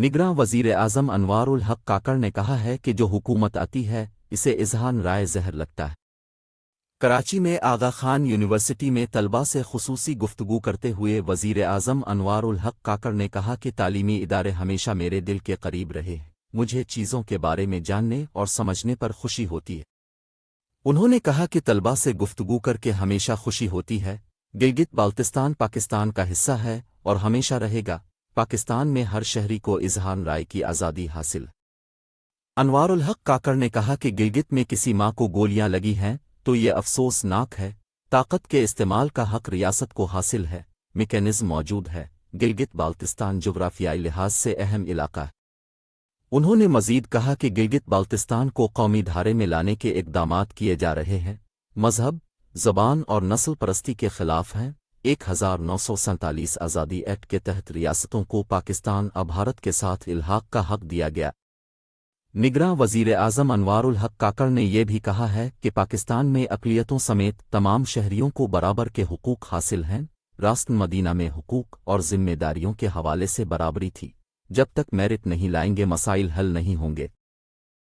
निगरां वजीर आजम अनवारुल हक काकड़ ने कहा है कि जो हुकूमत आती है इसे इजहान राय जहर लगता है। कराची में आगा खान यूनिवर्सिटी में तलबा से खुसूसी गुफ्तगू करते हुए वजीर आजम अनवारुल हक काकड़ ने कहा कि तालीमी इदारे हमेशा मेरे दिल के करीब रहे हैं। मुझे चीज़ों के बारे में जानने और समझने पर खुशी होती है। उन्होंने कहा कि तलबा से गुफ्तगू करके हमेशा खुशी होती है। गिलगित बाल्तिस्तान पाकिस्तान का हिस्सा है और हमेशा रहेगा। पाकिस्तान में हर शहरी को इजहार राय की आज़ादी हासिल। अनवारुल हक काकड़ ने कहा कि गिलगित में किसी माँ को गोलियां लगी हैं तो ये अफसोसनाक है। ताकत के इस्तेमाल का हक रियासत को हासिल है। मैकेनिज़्म मौजूद है। गिलगित बाल्तिस्तान जुग्राफियाई लिहाज से अहम इलाका है। उन्होंने मजीद कहा कि गिलगित बाल्तिस्तान को कौमी धारे में लाने के इक़दामात किए जा रहे हैं। मजहब, ज़बान और नस्ल परस्ती के खिलाफ हैं। 1947 आज़ादी एक्ट के तहत रियासतों को पाकिस्तान अब भारत के साथ इल्हाक का हक दिया गया। निगरां वजीर आजम अनवारुल हक काकड़ ने यह भी कहा है कि पाकिस्तान में अक़लियतों समेत तमाम शहरियों को बराबर के हुकूक हासिल हैं। रास्त मदीना में हुकूक और जिम्मेदारियों के हवाले से बराबरी थी। जब तक मेरिट नहीं लाएंगे मसाइल हल नहीं होंगे।